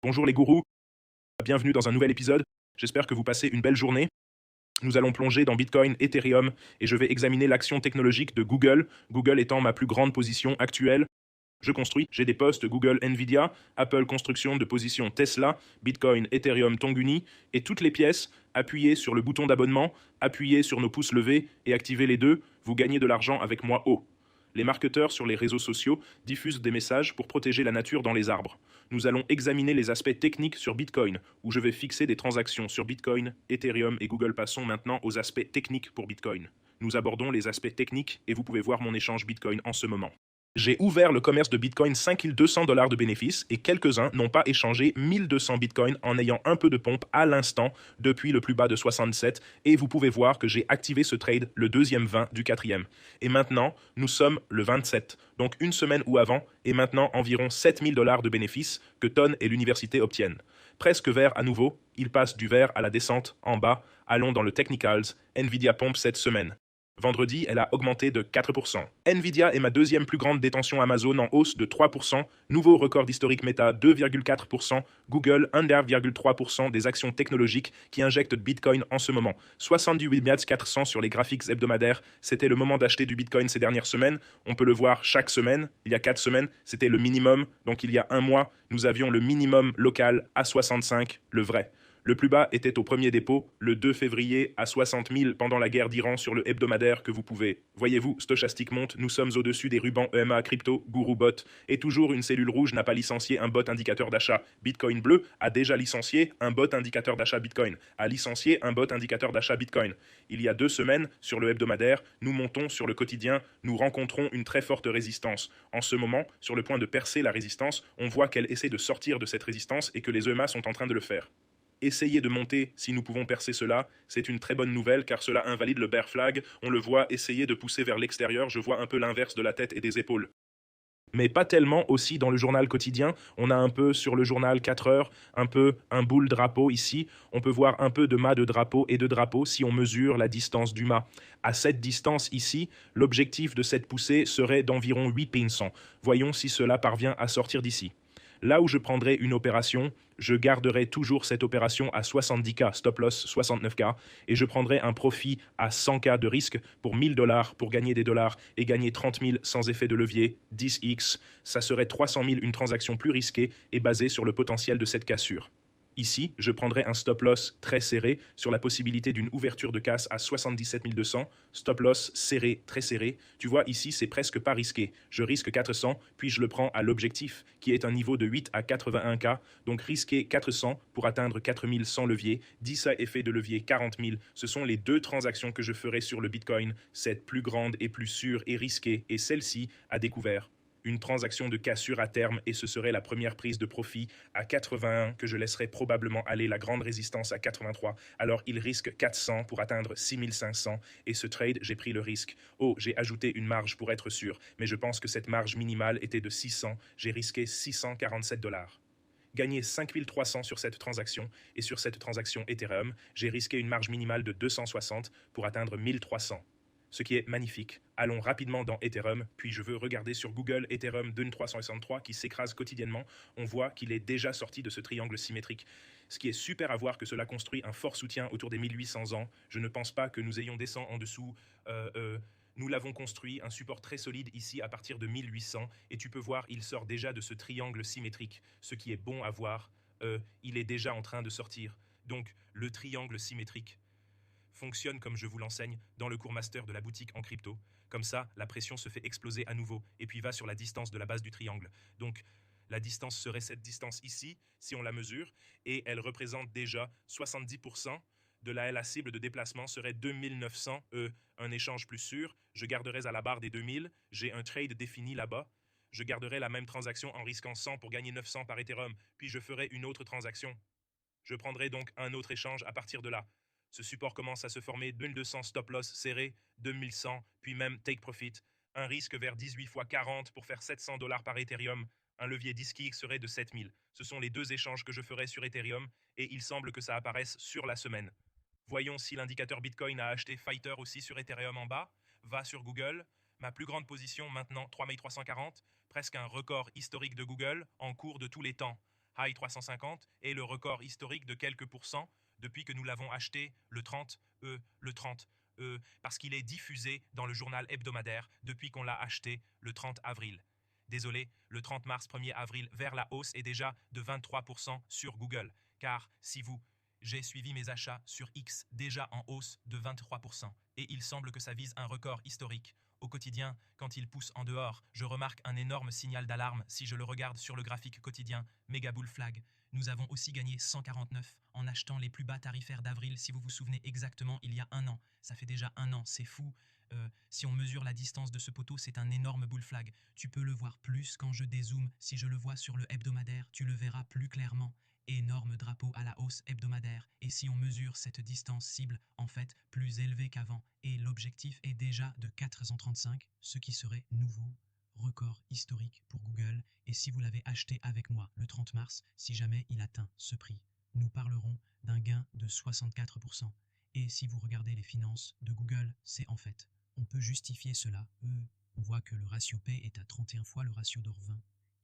Bonjour les gourous, bienvenue dans un nouvel épisode. J'espère que vous passez une belle journée. Nous allons plonger dans Bitcoin, Ethereum et je vais examiner l'action technologique de Google, Google étant ma plus grande position actuelle. Je construis, j'ai des postes Google Nvidia, Apple construction de position Tesla, Bitcoin, Ethereum Tonguni et toutes les pièces, appuyez sur le bouton d'abonnement, appuyez sur nos pouces levés et activez les deux, vous gagnez de l'argent avec moi haut. Les marketeurs sur les réseaux sociaux diffusent des messages pour protéger la nature dans les arbres. Nous allons examiner les aspects techniques sur Bitcoin, où je vais fixer des transactions sur Bitcoin, Ethereum et Google. Passons maintenant aux aspects techniques pour Bitcoin. Nous abordons les aspects techniques et vous pouvez voir mon échange Bitcoin en ce moment. J'ai ouvert le commerce de Bitcoin 5200 $ de bénéfices et quelques-uns n'ont pas échangé 1200 Bitcoin en ayant un peu de pompe à l'instant depuis le plus bas de 67 et vous pouvez voir que j'ai activé ce trade le deuxième 20 du quatrième. Et maintenant, nous sommes le 27, donc une semaine ou avant et maintenant environ 7000 $ de bénéfices que Ton et l'université obtiennent. Presque vert à nouveau, il passe du vert à la descente en bas, allons dans le Technicals, Nvidia pompe cette semaine. Vendredi, elle a augmenté de 4%. Nvidia est ma deuxième plus grande détention Amazon en hausse de 3%. Nouveau record historique Meta 2,4%. Google 1,3% des actions technologiques qui injectent Bitcoin en ce moment. 78 400 sur les graphiques hebdomadaires. C'était le moment d'acheter du Bitcoin ces dernières semaines. On peut le voir chaque semaine. Il y a 4 semaines, c'était le minimum. Donc il y a un mois, nous avions le minimum local à 65, le vrai. Le plus bas était au premier dépôt, le 2 février, à 60 000 pendant la guerre d'Iran sur le hebdomadaire que vous pouvez. Voyez-vous, Stochastic monte, nous sommes au-dessus des rubans EMA Crypto, Guru Bot, et toujours une cellule rouge n'a pas licencié un bot indicateur d'achat. Bitcoin bleu a déjà licencié un bot indicateur d'achat Bitcoin, a licencié un bot indicateur d'achat Bitcoin. Il y a 2 semaines, sur le hebdomadaire, nous montons sur le quotidien, nous rencontrons une très forte résistance. En ce moment, sur le point de percer la résistance, on voit qu'elle essaie de sortir de cette résistance et que les EMA sont en train de le faire. Essayez de monter si nous pouvons percer cela, c'est une très bonne nouvelle car cela invalide le bear flag, on le voit essayer de pousser vers l'extérieur, je vois un peu l'inverse de la tête et des épaules. Mais pas tellement aussi dans le journal quotidien, on a un peu sur le journal 4 heures, un peu un boule drapeau ici, on peut voir un peu de mât de drapeau et de drapeau si on mesure la distance du mât. À cette distance ici, l'objectif de cette poussée serait d'environ 8 pinsons. Voyons si cela parvient à sortir d'ici. Là où je prendrai une opération, je garderai toujours cette opération à 70K, stop loss 69K, et je prendrai un profit à 100K de risque pour 1000 $ pour gagner des dollars et gagner 30 000 sans effet de levier, 10x. Ça serait 300 000 une transaction plus risquée et basée sur le potentiel de cette cassure. Ici, je prendrai un stop loss très serré sur la possibilité d'une ouverture de casse à 77 200, stop loss serré, très serré. Tu vois, ici, c'est presque pas risqué. Je risque 400, puis je le prends à l'objectif, qui est un niveau de 8 à 81K, donc risquer 400 pour atteindre 4000 sans levier, 10 à effet de levier 40 000. Ce sont les deux transactions que je ferai sur le Bitcoin, cette plus grande et plus sûre et risquée, et celle-ci à découvert. Une transaction de cassure à terme et ce serait la première prise de profit à 81 que je laisserai probablement aller la grande résistance à 83. Alors il risque 400 pour atteindre 6500 et ce trade, j'ai pris le risque. Oh, j'ai ajouté une marge pour être sûr, mais je pense que cette marge minimale était de 600. J'ai risqué 647 $. Gagné 5300 sur cette transaction et sur cette transaction Ethereum, j'ai risqué une marge minimale de 260 pour atteindre 1300. Ce qui est magnifique. Allons rapidement dans Ethereum, puis je veux regarder sur Google Ethereum 2363 qui s'écrase quotidiennement. On voit qu'il est déjà sorti de ce triangle symétrique. Ce qui est super à voir que cela construit un fort soutien autour des 1800 ans. Je ne pense pas que nous ayons descendu en dessous. Nous l'avons construit, un support très solide ici à partir de 1800. Et tu peux voir, il sort déjà de ce triangle symétrique. Ce qui est bon à voir, il est déjà en train de sortir. Donc, le triangle symétrique fonctionne comme je vous l'enseigne dans le cours master de la boutique en crypto. Comme ça, la pression se fait exploser à nouveau et puis va sur la distance de la base du triangle. Donc, la distance serait cette distance ici, si on la mesure, et elle représente déjà 70% de la cible de déplacement serait 2900, un échange plus sûr. Je garderai à la barre des 2000, j'ai un trade défini là-bas. Je garderai la même transaction en risquant 100 pour gagner 900 par Ethereum, puis je ferai une autre transaction. Je prendrai donc un autre échange à partir de là. Ce support commence à se former, 2200 stop loss serré, 2100, puis même take profit. Un risque vers 18 fois 40 pour faire 700 $ par Ethereum. Un levier d'ISKI serait de 7000. Ce sont les deux échanges que je ferai sur Ethereum et il semble que ça apparaisse sur la semaine. Voyons si l'indicateur Bitcoin a acheté Fighter aussi sur Ethereum en bas. Va sur Google. Ma plus grande position maintenant 3340, presque un record historique de Google en cours de tous les temps. High 350 est le record historique de quelques pourcents depuis que nous l'avons acheté le 30, parce qu'il est diffusé dans le journal hebdomadaire depuis qu'on l'a acheté le 30 avril. Désolé, le 30 mars 1er avril vers la hausse est déjà de 23% sur Google, car j'ai suivi mes achats sur X déjà en hausse de 23%, et il semble que ça vise un record historique. Au quotidien, quand il pousse en dehors, je remarque un énorme signal d'alarme si je le regarde sur le graphique quotidien, méga bull flag. Nous avons aussi gagné 149 en achetant les plus bas tarifaires d'avril, si vous vous souvenez exactement, il y a un an. Ça fait déjà un an, c'est fou. Si on mesure la distance de ce poteau, c'est un énorme bull flag. Tu peux le voir plus quand je dézoome. Si je le vois sur le hebdomadaire, tu le verras plus clairement. Énorme drapeau à la hausse hebdomadaire. Et si on mesure cette distance cible, en fait, plus élevée qu'avant, et l'objectif est déjà de 435, ce qui serait nouveau record historique pour Google. Et si vous l'avez acheté avec moi le 30 mars, si jamais il atteint ce prix, nous parlerons d'un gain de 64%. Et si vous regardez les finances de Google, c'est en fait, on peut justifier cela. On voit que le ratio P est à 31 fois le ratio d'or 20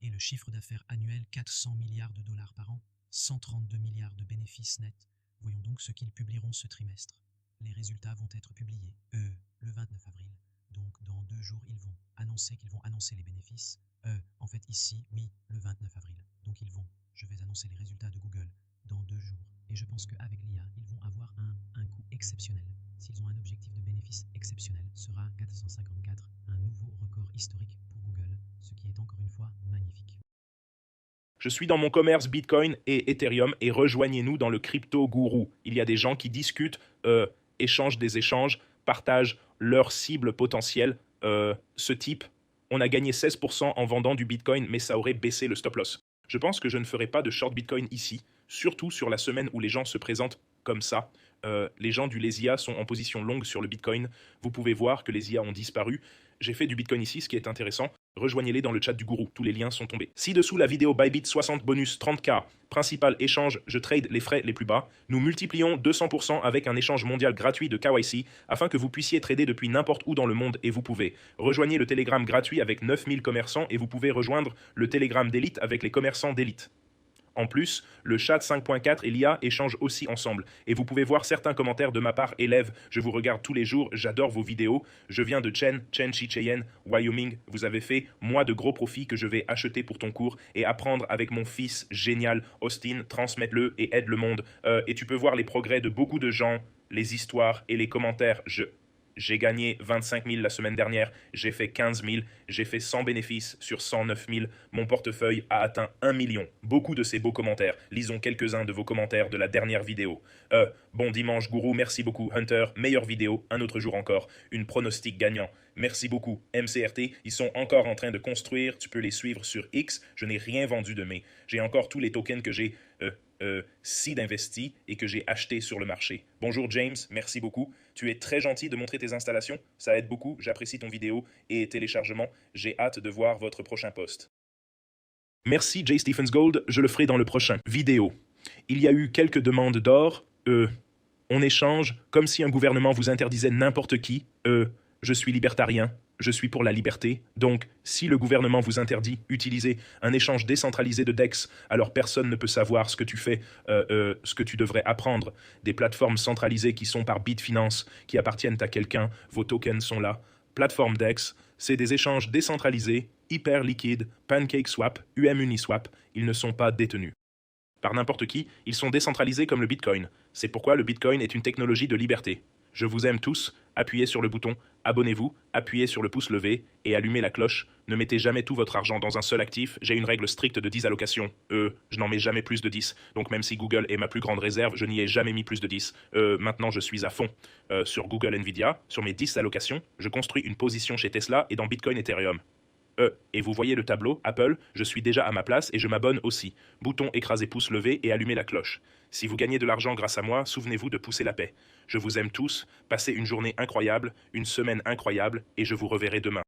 et le chiffre d'affaires annuel 400 milliards de dollars par an, 132 milliards de bénéfices nets. Voyons donc ce qu'ils publieront ce trimestre. Les résultats vont être publiés, le 29 avril. Donc dans 2 jours, ils vont annoncer les bénéfices. En fait ici, oui, le 29 avril. Donc je vais annoncer les résultats de Google dans 2 jours. Et je pense qu'avec l'IA, ils vont avoir un coût exceptionnel. S'ils ont un objectif de bénéfice exceptionnel, sera 454, un nouveau record historique pour Google, ce qui est encore une fois magnifique. Je suis dans mon commerce Bitcoin et Ethereum et rejoignez-nous dans le Crypto Gourou. Il y a des gens qui discutent, échangent des échanges, partagent leurs cibles potentielles. Ce type, on a gagné 16% en vendant du Bitcoin, mais ça aurait baissé le stop loss. Je pense que je ne ferai pas de short Bitcoin ici, surtout sur la semaine où les gens se présentent comme ça. Les gens du Lesia sont en position longue sur le Bitcoin. Vous pouvez voir que les IA ont disparu. J'ai fait du Bitcoin ici, ce qui est intéressant. Rejoignez-les dans le chat du gourou, tous les liens sont tombés. Ci-dessous la vidéo Bybit 60 bonus 30K, principal échange, je trade les frais les plus bas. Nous multiplions 200% avec un échange mondial gratuit de KYC afin que vous puissiez trader depuis n'importe où dans le monde et vous pouvez. Rejoignez le Telegram gratuit avec 9000 commerçants et vous pouvez rejoindre le Telegram d'élite avec les commerçants d'élite. En plus, le chat 5.4 et l'IA échangent aussi ensemble. Et vous pouvez voir certains commentaires de ma part élèves. Je vous regarde tous les jours, j'adore vos vidéos. Je viens de Chen Chi Cheyenne, Wyoming. Vous avez fait, moi, de gros profits que je vais acheter pour ton cours et apprendre avec mon fils génial, Austin, transmettre-le et aide le monde. Et tu peux voir les progrès de beaucoup de gens, les histoires et les commentaires. J'ai gagné 25 000 la semaine dernière, j'ai fait 15 000, j'ai fait 100 bénéfices sur 109 000. Mon portefeuille a atteint 1 million. Beaucoup de ces beaux commentaires. Lisons quelques-uns de vos commentaires de la dernière vidéo. Bon dimanche, gourou, merci beaucoup. Hunter, meilleure vidéo, un autre jour encore. Une pronostic gagnant. Merci beaucoup. MCRT, ils sont encore en train de construire. Tu peux les suivre sur X. Je n'ai rien vendu de mes. J'ai encore tous les tokens que j'ai seed investi et que j'ai acheté sur le marché. Bonjour James, merci beaucoup. Tu es très gentil de montrer tes installations. Ça aide beaucoup. J'apprécie ton vidéo et téléchargement. J'ai hâte de voir votre prochain post. Merci J. Stephens Gold. Je le ferai dans le prochain vidéo. Il y a eu quelques demandes d'or. On échange comme si un gouvernement vous interdisait n'importe qui. Je suis libertarien. Je suis pour la liberté. Donc, si le gouvernement vous interdit, utilisez un échange décentralisé de DEX, alors personne ne peut savoir ce que tu fais, ce que tu devrais apprendre. Des plateformes centralisées qui sont par Bitfinance, qui appartiennent à quelqu'un, vos tokens sont là. Plateforme DEX, c'est des échanges décentralisés, hyper liquides, PancakeSwap, Uniswap, ils ne sont pas détenus par n'importe qui, ils sont décentralisés comme le Bitcoin. C'est pourquoi le Bitcoin est une technologie de liberté. Je vous aime tous, appuyez sur le bouton, abonnez-vous, appuyez sur le pouce levé et allumez la cloche. Ne mettez jamais tout votre argent dans un seul actif, j'ai une règle stricte de 10 allocations. Je n'en mets jamais plus de 10, donc même si Google est ma plus grande réserve, je n'y ai jamais mis plus de 10. Maintenant je suis à fond sur Google Nvidia, sur mes 10 allocations, je construis une position chez Tesla et dans Bitcoin Ethereum. Et vous voyez le tableau, Apple, je suis déjà à ma place et je m'abonne aussi. Bouton écraser pouce levé et allumer la cloche. Si vous gagnez de l'argent grâce à moi, souvenez-vous de pousser la paix. Je vous aime tous, passez une journée incroyable, une semaine incroyable et je vous reverrai demain.